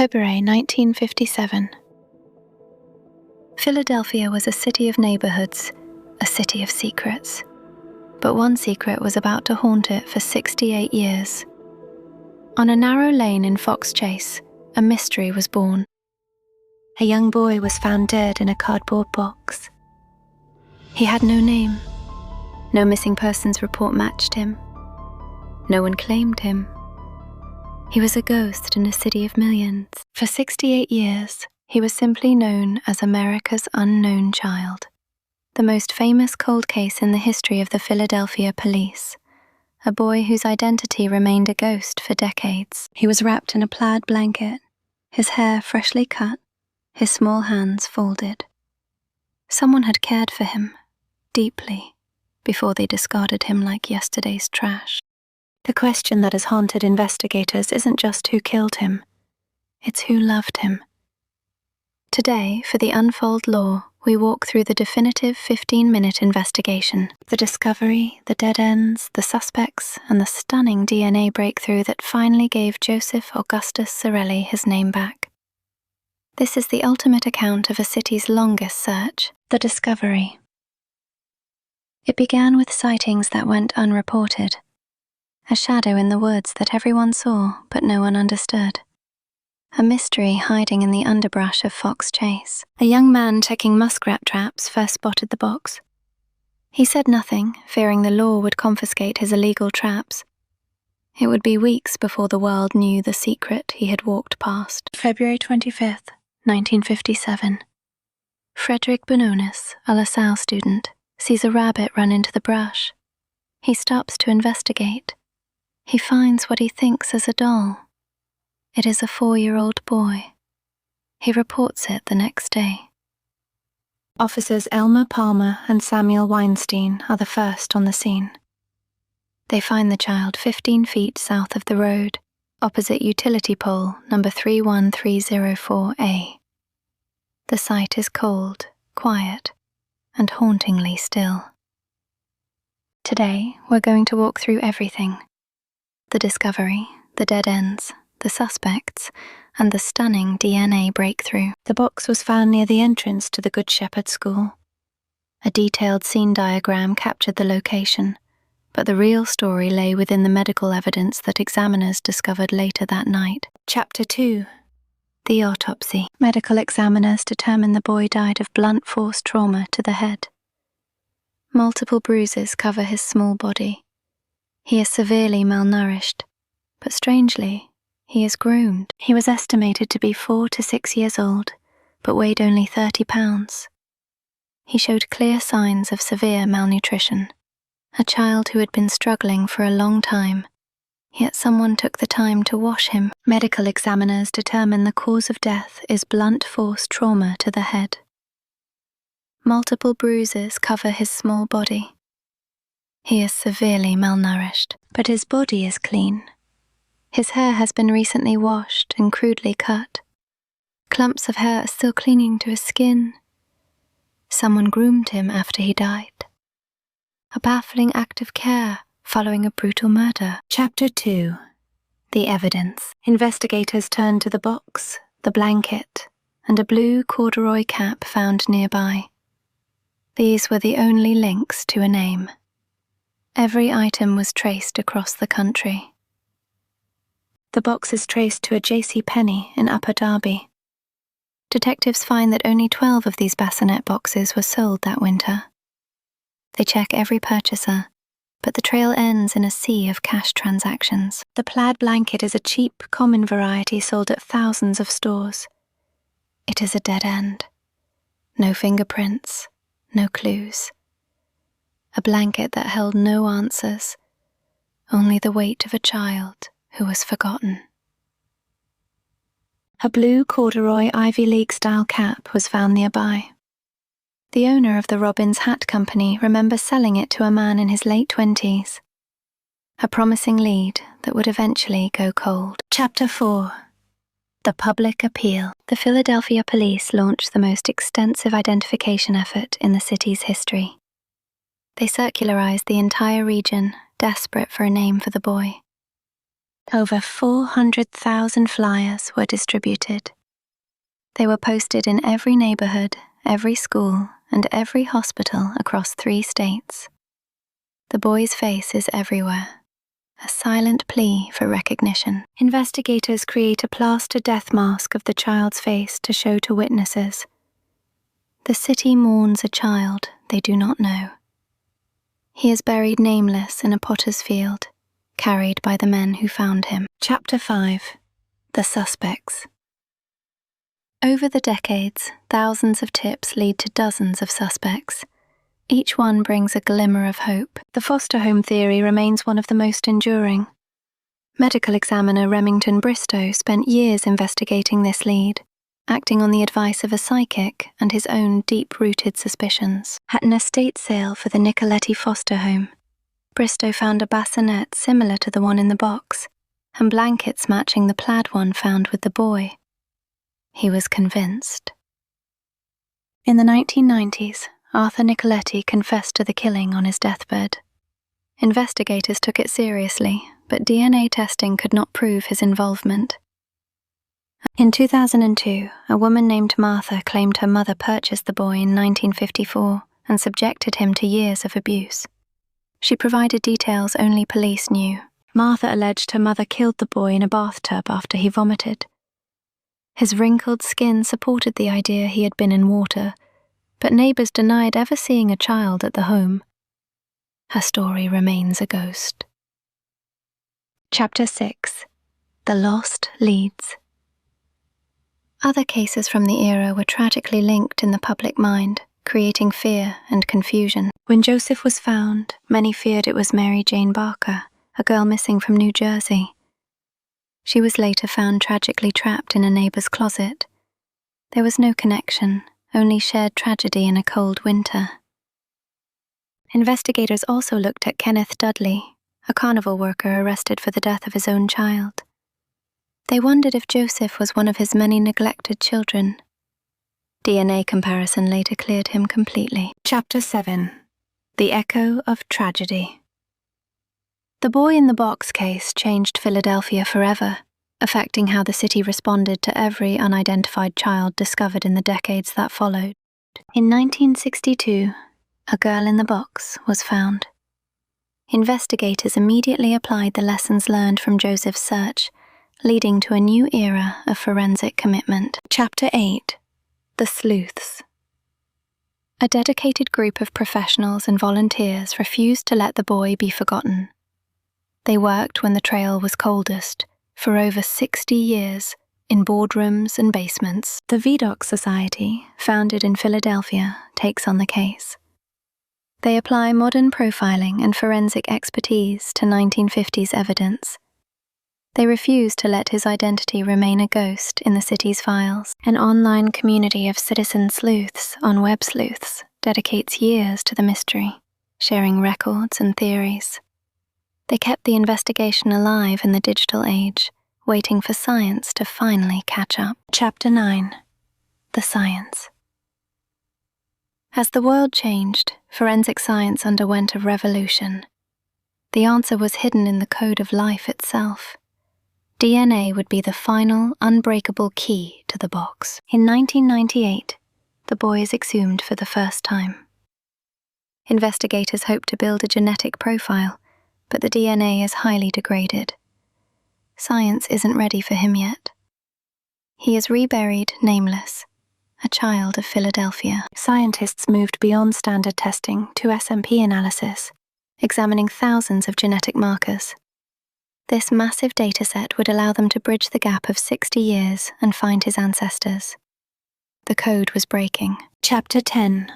February 1957. Philadelphia was a city of neighborhoods, a city of secrets. But one secret was about to haunt it for 68 years. On a narrow lane in Fox Chase, a mystery was born. A young boy was found dead in a cardboard box. He had no name. No missing persons report matched him. No one claimed him. He was a ghost in a city of millions. For 68 years, he was simply known as America's unknown child, the most famous cold case in the history of the Philadelphia police, a boy whose identity remained a ghost for decades. He was wrapped in a plaid blanket, his hair freshly cut, his small hands folded. Someone had cared for him, deeply, before they discarded him like yesterday's trash. The question that has haunted investigators isn't just who killed him, it's who loved him. Today, for the Unfold Law, we walk through the definitive 15-minute investigation, the discovery, the dead ends, the suspects, and the stunning DNA breakthrough that finally gave Joseph Augustus Zarelli his name back. This is the ultimate account of a city's longest search, the discovery. It began with sightings that went unreported. A shadow in the woods that everyone saw, but no one understood. A mystery hiding in the underbrush of Fox Chase. A young man checking muskrat traps first spotted the box. He said nothing, fearing the law would confiscate his illegal traps. It would be weeks before the world knew the secret he had walked past. February 25th, 1957. Frederick Bononis, a LaSalle student, sees a rabbit run into the brush. He stops to investigate. He finds what he thinks is a doll. It is a 4-year-old boy. He reports it the next day. Officers Elmer Palmer and Samuel Weinstein are the first on the scene. They find the child 15 feet south of the road, opposite utility pole number 31304A. The site is cold, quiet, and hauntingly still. Today, we're going to walk through everything. The discovery, the dead ends, the suspects, and the stunning DNA breakthrough. The box was found near the entrance to the Good Shepherd School. A detailed scene diagram captured the location, but the real story lay within the medical evidence that examiners discovered later that night. Chapter 2. The autopsy. Medical examiners determined the boy died of blunt force trauma to the head. Multiple bruises cover his small body. He is severely malnourished, but strangely, he is groomed. He was estimated to be 4 to 6 years old, but weighed only 30 pounds. He showed clear signs of severe malnutrition, a child who had been struggling for a long time, yet someone took the time to wash him. Medical examiners determine the cause of death is blunt force trauma to the head. Multiple bruises cover his small body. He is severely malnourished, but his body is clean. His hair has been recently washed and crudely cut. Clumps of hair are still clinging to his skin. Someone groomed him after he died. A baffling act of care following a brutal murder. Chapter 2. The evidence. Investigators turn to the box, the blanket, and a blue corduroy cap found nearby. These were the only links to a name. Every item was traced across the country. The box is traced to a J.C. Penney in Upper Darby. Detectives find that only 12 of these bassinet boxes were sold that winter. They check every purchaser, but the trail ends in a sea of cash transactions. The plaid blanket is a cheap, common variety sold at thousands of stores. It is a dead end. No fingerprints, no clues. A blanket that held no answers, only the weight of a child who was forgotten. A blue corduroy Ivy League-style cap was found nearby. The owner of the Robbins Hat Company remembers selling it to a man in his late 20s. A promising lead that would eventually go cold. Chapter 4. The Public Appeal. The Philadelphia police launched the most extensive identification effort in the city's history. They circularized the entire region, desperate for a name for the boy. Over 400,000 flyers were distributed. They were posted in every neighborhood, every school, and every hospital across 3 states. The boy's face is everywhere, a silent plea for recognition. Investigators create a plaster death mask of the child's face to show to witnesses. The city mourns a child they do not know. He is buried nameless in a potter's field, carried by the men who found him. Chapter 5. The Suspects. Over the decades, thousands of tips lead to dozens of suspects. Each one brings a glimmer of hope. The foster home theory remains one of the most enduring. Medical examiner Remington Bristow spent years investigating this lead, acting on the advice of a psychic and his own deep-rooted suspicions. At an estate sale for the Nicoletti foster home, Bristow found a bassinet similar to the one in the box, and blankets matching the plaid one found with the boy. He was convinced. In the 1990s, Arthur Nicoletti confessed to the killing on his deathbed. Investigators took it seriously, but DNA testing could not prove his involvement. In 2002, a woman named Martha claimed her mother purchased the boy in 1954 and subjected him to years of abuse. She provided details only police knew. Martha alleged her mother killed the boy in a bathtub after he vomited. His wrinkled skin supported the idea he had been in water, but neighbors denied ever seeing a child at the home. Her story remains a ghost. Chapter 6. The Lost Leads. Other cases from the era were tragically linked in the public mind, creating fear and confusion. When Joseph was found, many feared it was Mary Jane Barker, a girl missing from New Jersey. She was later found tragically trapped in a neighbor's closet. There was no connection, only shared tragedy in a cold winter. Investigators also looked at Kenneth Dudley, a carnival worker arrested for the death of his own child. They wondered if Joseph was one of his many neglected children. DNA comparison later cleared him completely. Chapter 7. The Echo of Tragedy. The boy in the box case changed Philadelphia forever, affecting how the city responded to every unidentified child discovered in the decades that followed. In 1962, a girl in the box was found. Investigators immediately applied the lessons learned from Joseph's search, leading to a new era of forensic commitment. Chapter 8. The Sleuths. A dedicated group of professionals and volunteers refused to let the boy be forgotten. They worked when the trail was coldest, for over 60 years, in boardrooms and basements. The Vidocq Society, founded in Philadelphia, takes on the case. They apply modern profiling and forensic expertise to 1950s evidence. They refuse to let his identity remain a ghost in the city's files. An online community of citizen sleuths on Web Sleuths dedicates years to the mystery, sharing records and theories. They kept the investigation alive in the digital age, waiting for science to finally catch up. Chapter 9. The Science. As the world changed, forensic science underwent a revolution. The answer was hidden in the code of life itself. DNA would be the final, unbreakable key to the box. In 1998, the boy is exhumed for the first time. Investigators hope to build a genetic profile, but the DNA is highly degraded. Science isn't ready for him yet. He is reburied nameless, a child of Philadelphia. Scientists moved beyond standard testing to SMP analysis, examining thousands of genetic markers. This massive dataset would allow them to bridge the gap of 60 years and find his ancestors. The code was breaking. Chapter 10.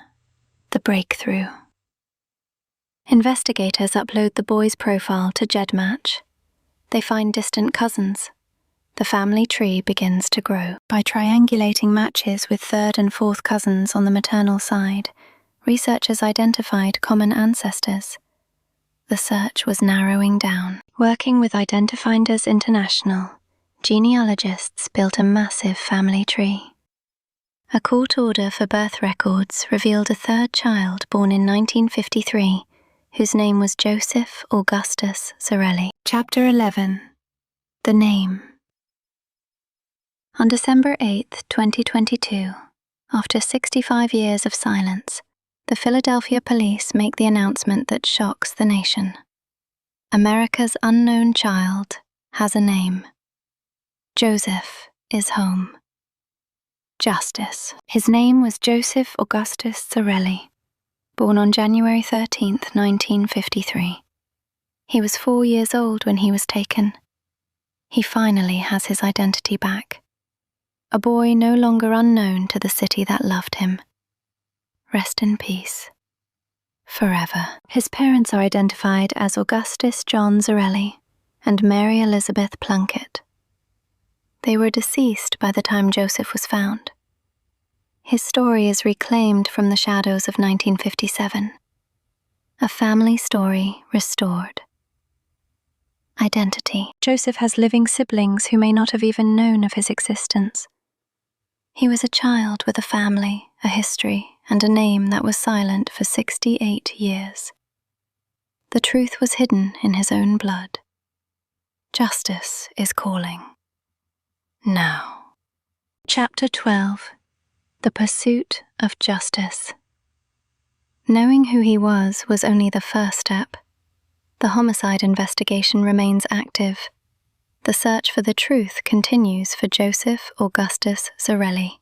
The Breakthrough. Investigators upload the boy's profile to GEDmatch. They find distant cousins. The family tree begins to grow. By triangulating matches with third and fourth cousins on the maternal side, researchers identified common ancestors. The search was narrowing down. Working with Identifinders International, genealogists built a massive family tree. A court order for birth records revealed a third child born in 1953, whose name was Joseph Augustus Zarelli. Chapter 11. The name. On December 8, 2022, after 65 years of silence, the Philadelphia police make the announcement that shocks the nation. America's unknown child has a name. Joseph is home. Justice. His name was Joseph Augustus Zarelli, born on January 13, 1953. He was 4 years old when he was taken. He finally has his identity back. A boy no longer unknown to the city that loved him. Rest in peace. Forever. His parents are identified as Augustus John Zarelli and Mary Elizabeth Plunkett. They were deceased by the time Joseph was found. His story is reclaimed from the shadows of 1957. A family story restored. Identity. Joseph has living siblings who may not have even known of his existence. He was a child with a family, a history, and a name that was silent for 68 years. The truth was hidden in his own blood. Justice is calling. Now. Chapter 12. The Pursuit of Justice. Knowing who he was only the first step. The homicide investigation remains active. The search for the truth continues for Joseph Augustus Zarelli.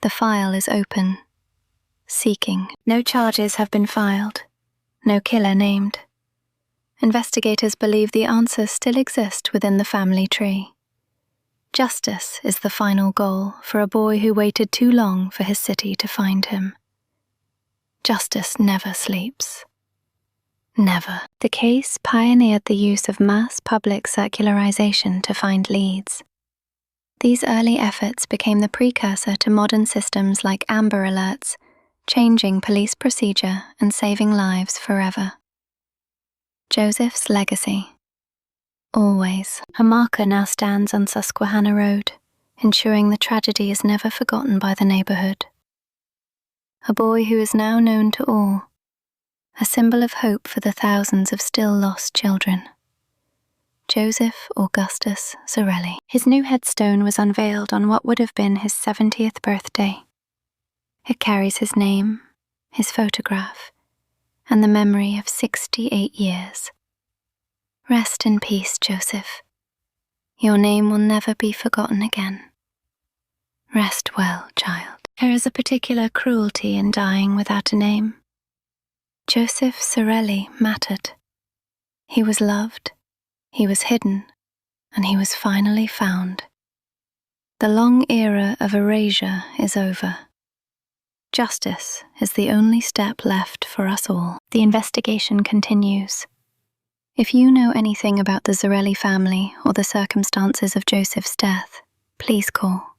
The file is open. Seeking. No charges have been filed. No killer named. Investigators believe the answers still exist within the family tree. Justice is the final goal for a boy who waited too long for his city to find him. Justice never sleeps. Never. The case pioneered the use of mass public circularization to find leads. These early efforts became the precursor to modern systems like Amber Alerts, changing police procedure and saving lives forever. Joseph's legacy. Always. A marker now stands on Susquehanna Road, ensuring the tragedy is never forgotten by the neighborhood. A boy who is now known to all. A symbol of hope for the thousands of still lost children. Joseph Augustus Zarelli. His new headstone was unveiled on what would have been his 70th birthday. It carries his name, his photograph, and the memory of 68 years. Rest in peace, Joseph. Your name will never be forgotten again. Rest well, child. There is a particular cruelty in dying without a name. Joseph Zarelli mattered. He was loved, he was hidden, and he was finally found. The long era of erasure is over. Justice is the only step left for us all. The investigation continues. If you know anything about the Zarelli family or the circumstances of Joseph's death, please call.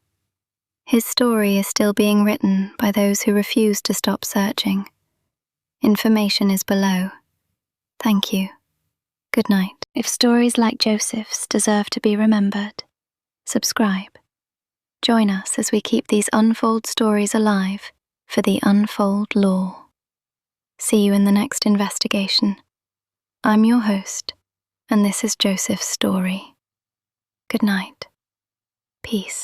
His story is still being written by those who refuse to stop searching. Information is below. Thank you. Good night. If stories like Joseph's deserve to be remembered, subscribe. Join us as we keep these unfold stories alive for the unfold law. See you in the next investigation. I'm your host, and this is Joseph's story. Good night. Peace.